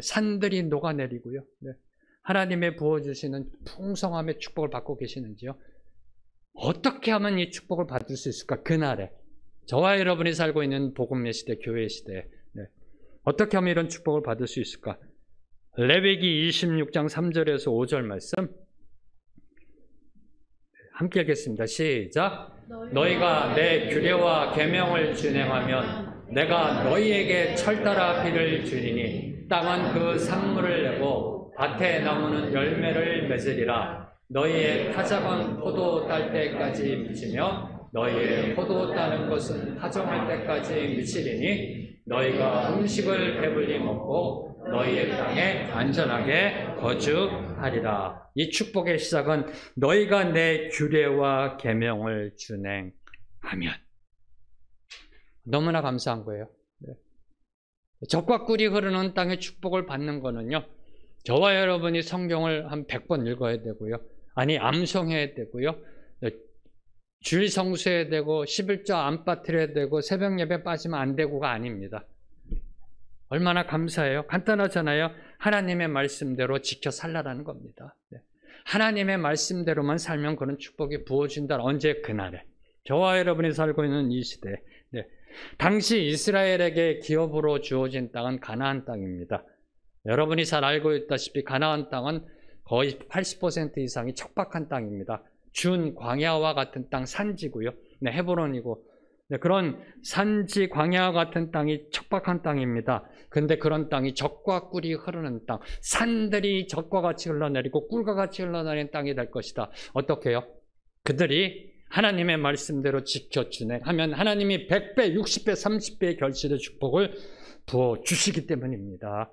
산들이 녹아내리고요. 하나님의 부어주시는 풍성함의 축복을 받고 계시는지요? 어떻게 하면 이 축복을 받을 수 있을까? 그날에 저와 여러분이 살고 있는 복음의 시대, 교회의 시대에 어떻게 하면 이런 축복을 받을 수 있을까? 레위기 26장 3절에서 5절 말씀 함께 읽겠습니다. 시작. 너희가 내 규례와 계명을 준행하면 내가 너희에게 철따라 비를 주리니 땅은 그 산물을 내고 밭의 나무는 열매를 맺으리라. 너희의 타작은 포도 딸 때까지 미치며 너희의 포도 따는 것은 파종할 때까지 미치리니 너희가 음식을 배불리 먹고 너희의 땅에 안전하게 거주하리라. 이 축복의 시작은 너희가 내 규례와 계명을 준행하면. 너무나 감사한 거예요. 젖과 꿀이 흐르는 땅의 축복을 받는 거는요, 저와 여러분이 성경을 한 100번 읽어야 되고요, 아니 암송해야 되고요, 주일 성수해야 되고 11조 안 빠뜨려야 되고 새벽 예배 빠지면 안 되고가 아닙니다. 얼마나 감사해요. 간단하잖아요. 하나님의 말씀대로 지켜 살라라는 겁니다. 하나님의 말씀대로만 살면 그런 축복이 부어진다. 언제? 그날에. 저와 여러분이 살고 있는 이 시대에. 당시 이스라엘에게 기업으로 주어진 땅은 가나안 땅입니다. 여러분이 잘 알고 있다시피 가나안 땅은 거의 80% 이상이 척박한 땅입니다. 준 광야와 같은 땅, 산지고요. 헤브론이고, 그런 산지 광야와 같은 땅이 척박한 땅입니다. 근데 그런 땅이 젖과 꿀이 흐르는 땅, 산들이 젖과 같이 흘러내리고 꿀과 같이 흘러내리는 땅이 될 것이다. 어떻게 해요? 그들이 하나님의 말씀대로 지켜 준행하면 하나님이 100배, 60배, 30배의 결실의 축복을 부어주시기 때문입니다.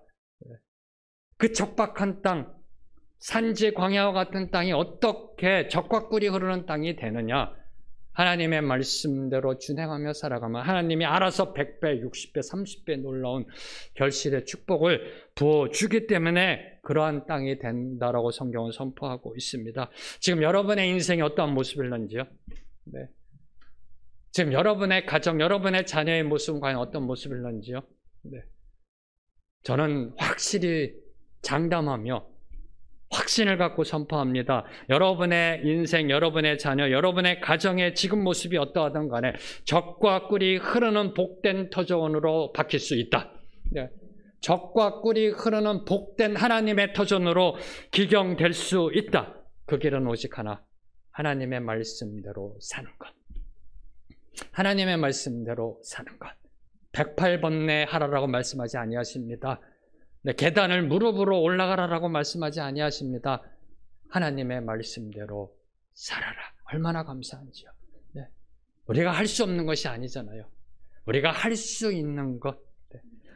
그 척박한 땅, 산지 광야와 같은 땅이 어떻게 젖과 꿀이 흐르는 땅이 되느냐? 하나님의 말씀대로 준행하며 살아가면 하나님이 알아서 100배, 60배, 30배 놀라운 결실의 축복을 부어주기 때문에 그러한 땅이 된다라고 성경은 선포하고 있습니다. 지금 여러분의 인생이 어떠한 모습일런지요? 지금 여러분의 가정, 여러분의 자녀의 모습은 과연 어떤 모습일런지요? 저는 확실히 장담하며 확신을 갖고 선포합니다. 여러분의 인생, 여러분의 자녀, 여러분의 가정의 지금 모습이 어떠하든 간에 젖과 꿀이 흐르는 복된 터전으로 바뀔 수 있다. 젖과 꿀이 흐르는 복된 하나님의 터전으로 기경될 수 있다. 그 길은 오직 하나, 하나님의 말씀대로 사는 것. 하나님의 말씀대로 사는 것. 108번내 하라라고 말씀하지 아니하십니다. 계단을 무릎으로 올라가라라고 말씀하지 아니하십니다. 하나님의 말씀대로 살아라. 얼마나 감사한지요. 우리가 할 수 없는 것이 아니잖아요. 우리가 할 수 있는 것,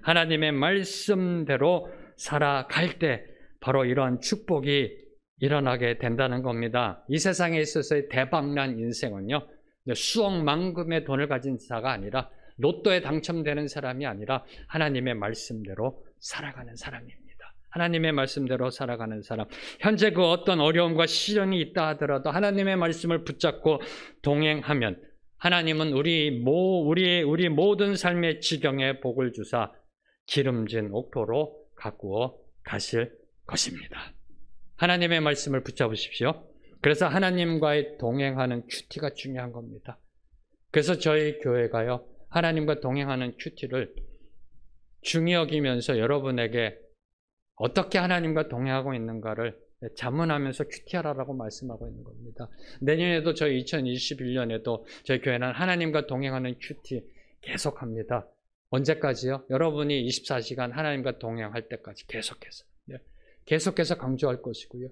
하나님의 말씀대로 살아갈 때 바로 이러한 축복이 일어나게 된다는 겁니다. 이 세상에 있어서의 대박난 인생은요, 수억만금의 돈을 가진 자가 아니라, 로또에 당첨되는 사람이 아니라 하나님의 말씀대로 살아가는 사람입니다. 하나님의 말씀대로 살아가는 사람. 현재 그 어떤 어려움과 시련이 있다 하더라도 하나님의 말씀을 붙잡고 동행하면 하나님은 우리 모든 삶의 지경에 복을 주사 기름진 옥토로 가꾸어 가실 것입니다. 하나님의 말씀을 붙잡으십시오. 그래서 하나님과의 동행하는 큐티가 중요한 겁니다. 그래서 저희 교회가요, 하나님과 동행하는 큐티를 중히 여기면서 여러분에게 어떻게 하나님과 동행하고 있는가를 자문하면서 큐티하라라고 말씀하고 있는 겁니다. 내년에도 저희 2021년에도 저희 교회는 하나님과 동행하는 큐티 계속합니다. 언제까지요? 여러분이 24시간 하나님과 동행할 때까지 계속해서. 계속해서 강조할 것이고요.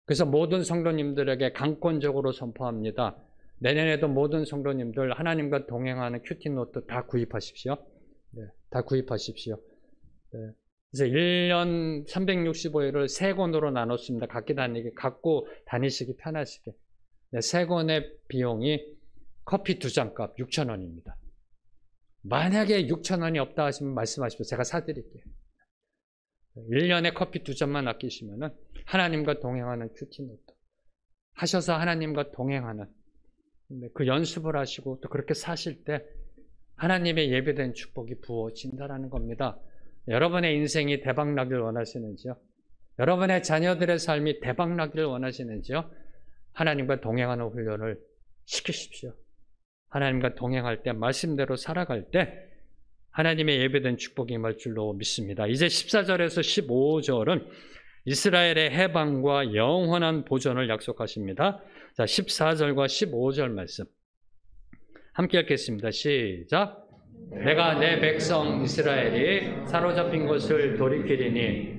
그래서 모든 성도님들에게 강권적으로 선포합니다. 내년에도 모든 성도님들 하나님과 동행하는 큐티 노트 다 구입하십시오. 다 구입하십시오. 그래서 1년 365일을 3권으로 나눴습니다. 갖고 다니시기 편하시게. 3권의 비용이 커피 2잔 값 6,000원입니다. 만약에 6,000원이 없다 하시면 말씀하십시오. 제가 사드릴게요. 1년에 커피 2잔만 아끼시면은 하나님과 동행하는 큐티 노트 하셔서 하나님과 동행하는 그 연습을 하시고 또 그렇게 사실 때 하나님의 예배된 축복이 부어진다라는 겁니다. 여러분의 인생이 대박나길 원하시는지요? 여러분의 자녀들의 삶이 대박나기를 원하시는지요? 하나님과 동행하는 훈련을 시키십시오. 하나님과 동행할 때, 말씀대로 살아갈 때 하나님의 예배된 축복이 임할 줄로 믿습니다. 이제 14절에서 15절은 이스라엘의 해방과 영원한 보존을 약속하십니다. 자, 14절과 15절 말씀 함께 읽겠습니다. 시작. 내가 내 백성 이스라엘이 사로잡힌 것을 돌이키리니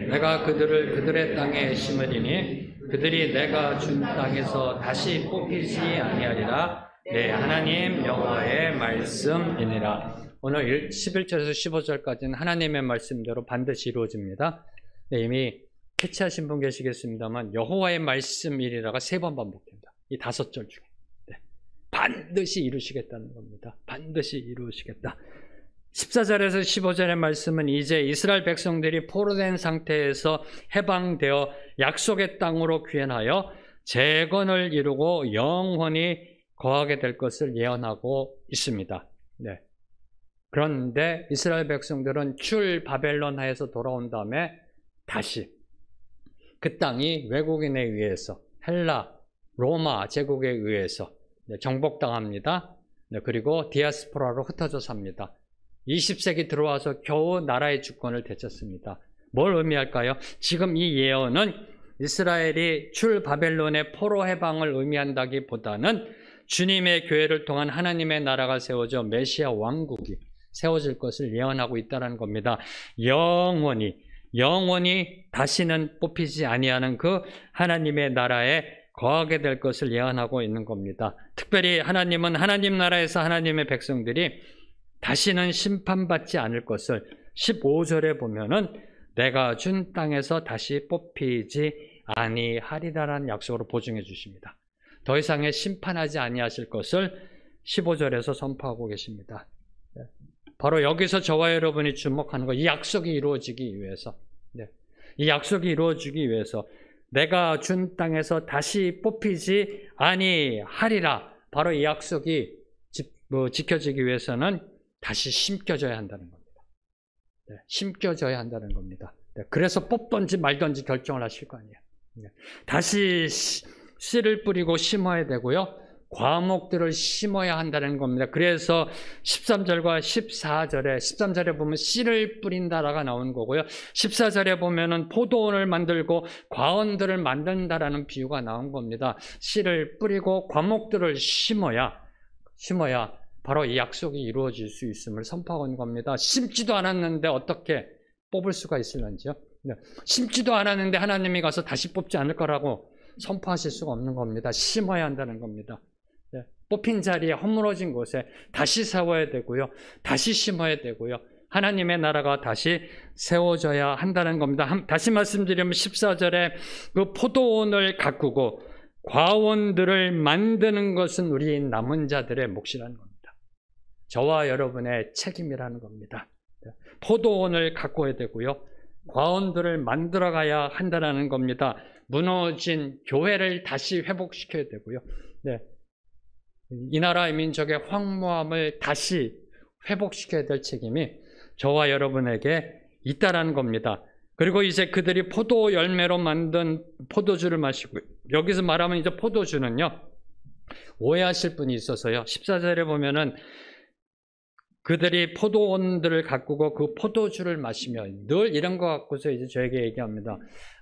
내가 그들을 그들의 땅에 심으리니 그들이 내가 준 땅에서 다시 뽑히지 아니하리라. 내 하나님 여호와의 말씀이니라. 오늘 11절에서 15절까지는 하나님의 말씀대로 반드시 이루어집니다. 이미 캐치하신 분 계시겠습니다만 여호와의 말씀이니라가 3번 반복됩니다. 이 5절 중에. 반드시 이루시겠다는 겁니다. 반드시 이루시겠다. 14절에서 15절의 말씀은 이제 이스라엘 백성들이 포로된 상태에서 해방되어 약속의 땅으로 귀환하여 재건을 이루고 영원히 거하게 될 것을 예언하고 있습니다. 그런데 이스라엘 백성들은 출 바벨론하에서 돌아온 다음에 다시 그 땅이 외국인에 의해서 헬라, 로마 제국에 의해서 정복당합니다. 그리고 디아스포라로 흩어져 삽니다. 20세기 들어와서 겨우 나라의 주권을 되찾습니다. 뭘 의미할까요? 지금 이 예언은 이스라엘이 출 바벨론의 포로 해방을 의미한다기보다는 주님의 교회를 통한 하나님의 나라가 세워져 메시아 왕국이 세워질 것을 예언하고 있다는 겁니다. 영원히 다시는 뽑히지 아니하는 그 하나님의 나라에 거하게 될 것을 예언하고 있는 겁니다. 특별히 하나님은 하나님 나라에서 하나님의 백성들이 다시는 심판받지 않을 것을 15절에 보면은 내가 준 땅에서 다시 뽑히지 아니하리라라는 약속으로 보증해 주십니다. 더 이상의 심판하지 아니하실 것을 15절에서 선포하고 계십니다. 바로 여기서 저와 여러분이 주목하는 것, 이 약속이 이루어지기 위해서, 이 약속이 이루어지기 위해서 내가 준 땅에서 다시 뽑히지 아니하리라. 바로 이 약속이 지켜지기 위해서는 다시 심겨져야 한다는 겁니다. 심겨져야 한다는 겁니다. 그래서 뽑던지 말던지 결정을 하실 거 아니에요. 다시 씨를 뿌리고 심어야 되고요. 과목들을 심어야 한다는 겁니다. 그래서 13절과 14절에 13절에 보면 씨를 뿌린다라가 나오는 거고요. 14절에 보면은 포도원을 만들고 과원들을 만든다라는 비유가 나온 겁니다. 씨를 뿌리고 과목들을 심어야 바로 이 약속이 이루어질 수 있음을 선포하고 있는 겁니다. 심지도 않았는데 어떻게 뽑을 수가 있을런지요? 심지도 않았는데 하나님이 가서 다시 뽑지 않을 거라고 선포하실 수가 없는 겁니다. 심어야 한다는 겁니다. 뽑힌 자리에 허물어진 곳에 다시 세워야 되고요. 다시 심어야 되고요. 하나님의 나라가 다시 세워져야 한다는 겁니다. 다시 말씀드리면 14절에 그 포도원을 가꾸고 과원들을 만드는 것은 우리 남은 자들의 몫이라는 겁니다. 저와 여러분의 책임이라는 겁니다. 포도원을 가꿔야 되고요. 과원들을 만들어가야 한다는 겁니다. 무너진 교회를 다시 회복시켜야 되고요. 이 나라의 민족의 황무함을 다시 회복시켜야 될 책임이 저와 여러분에게 있다라는 겁니다. 그리고 이제 그들이 포도 열매로 만든 포도주를 마시고, 여기서 말하면 이제 포도주는요, 오해하실 분이 있어서요. 14절에 보면은 그들이 포도원들을 가꾸고 그 포도주를 마시며, 늘 이런 거 갖고서 이제 저에게 얘기합니다.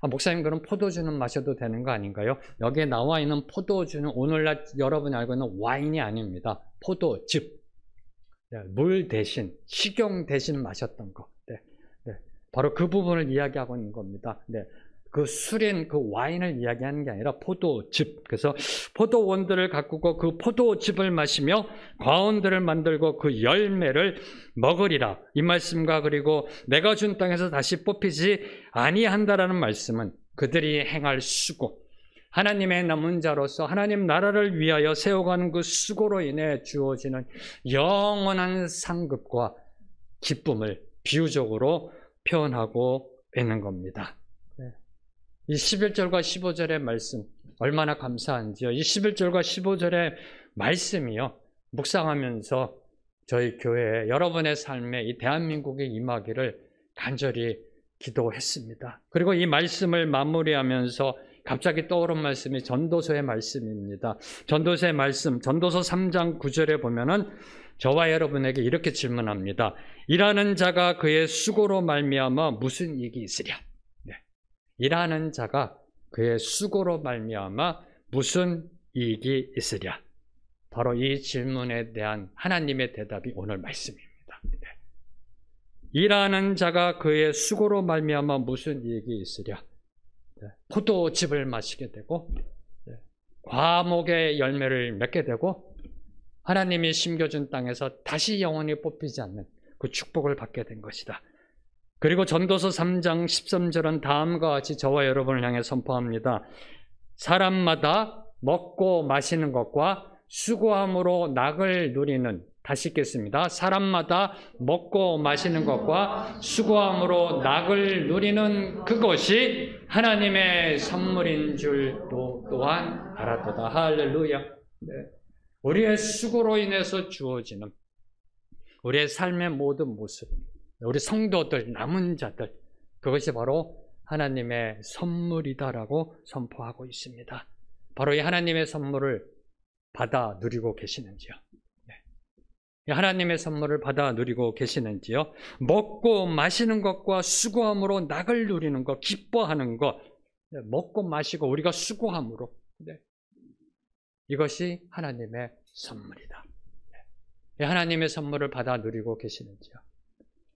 목사님, 그럼 포도주는 마셔도 되는 거 아닌가요? 여기에 나와 있는 포도주는 오늘날 여러분이 알고 있는 와인이 아닙니다. 포도즙. 물 대신, 식용 대신 마셨던 거. 바로 그 부분을 이야기하고 있는 겁니다. 그 술인 그 와인을 이야기하는 게 아니라 포도즙. 그래서 포도원들을 가꾸고 그 포도즙을 마시며 과원들을 만들고 그 열매를 먹으리라. 이 말씀과 그리고 내가 준 땅에서 다시 뽑히지 아니한다라는 말씀은 그들이 행할 수고, 하나님의 남은 자로서 하나님 나라를 위하여 세워가는 그 수고로 인해 주어지는 영원한 상급과 기쁨을 비유적으로 표현하고 있는 겁니다. 이 11절과 15절의 말씀 얼마나 감사한지요. 이 11절과 15절의 말씀이요, 묵상하면서 저희 교회에, 여러분의 삶에 이 대한민국에 임하기를 간절히 기도했습니다. 그리고 이 말씀을 마무리하면서 갑자기 떠오른 말씀이 전도서의 말씀입니다. 전도서의 말씀, 전도서 3장 9절에 보면은 저와 여러분에게 이렇게 질문합니다. 일하는 자가 그의 수고로 말미암아 무슨 이익이 있으랴? 일하는 자가 그의 수고로 말미암아 무슨 이익이 있으랴? 바로 이 질문에 대한 하나님의 대답이 오늘 말씀입니다. 일하는 자가 그의 수고로 말미암아 무슨 이익이 있으랴? 포도즙을 마시게 되고 과목의 열매를 맺게 되고 하나님이 심겨준 땅에서 다시 영원히 뽑히지 않는 그 축복을 받게 된 것이다. 그리고 전도서 3장 13절은 다음과 같이 저와 여러분을 향해 선포합니다. 사람마다 먹고 마시는 것과 수고함으로 낙을 누리는, 다시 읽겠습니다. 사람마다 먹고 마시는 것과 수고함으로 낙을 누리는 그것이 하나님의 선물인 줄도 또한 알았도다. 할렐루야. 우리의 수고로 인해서 주어지는 우리의 삶의 모든 모습, 우리 성도들, 남은 자들, 그것이 바로 하나님의 선물이다라고 선포하고 있습니다. 바로 이 하나님의 선물을 받아 누리고 계시는지요? 하나님의 선물을 받아 누리고 계시는지요? 먹고 마시는 것과 수고함으로 낙을 누리는 것, 기뻐하는 것, 먹고 마시고 우리가 수고함으로, 이것이 하나님의 선물이다. 하나님의 선물을 받아 누리고 계시는지요?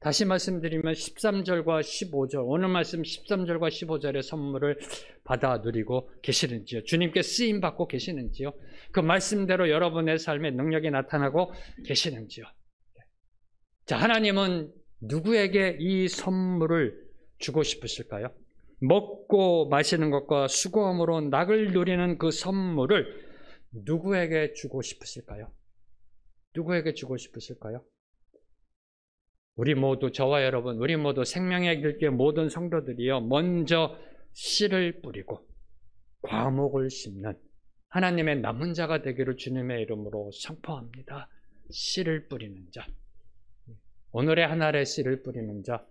다시 말씀드리면 13절과 15절, 오늘 말씀 13절과 15절의 선물을 받아 누리고 계시는지요? 주님께 쓰임받고 계시는지요? 그 말씀대로 여러분의 삶에 능력이 나타나고 계시는지요? 자, 하나님은 누구에게 이 선물을 주고 싶으실까요? 먹고 마시는 것과 수고함으로 낙을 누리는 그 선물을 누구에게 주고 싶으실까요? 누구에게 주고 싶으실까요? 우리 모두, 저와 여러분, 우리 모두 생명의 길교회 모든 성도들이요, 먼저 씨를 뿌리고 과목을 심는 하나님의 남은 자가 되기를 주님의 이름으로 선포합니다. 씨를 뿌리는 자, 오늘의 한 알의 씨를 뿌리는 자,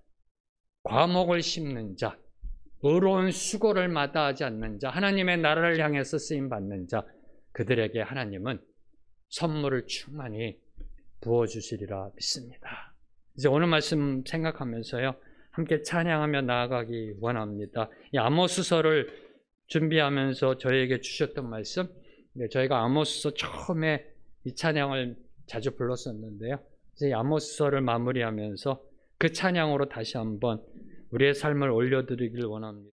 과목을 심는 자, 의로운 수고를 마다하지 않는 자, 하나님의 나라를 향해서 쓰임받는 자, 그들에게 하나님은 선물을 충만히 부어주시리라 믿습니다. 이제 오늘 말씀 생각하면서요, 함께 찬양하며 나아가기 원합니다. 이 아모스서를 준비하면서 저에게 주셨던 말씀, 저희가 아모스서 처음에 이 찬양을 자주 불렀었는데요, 이제 이 아모스서를 마무리하면서 그 찬양으로 다시 한번 우리의 삶을 올려드리길 원합니다.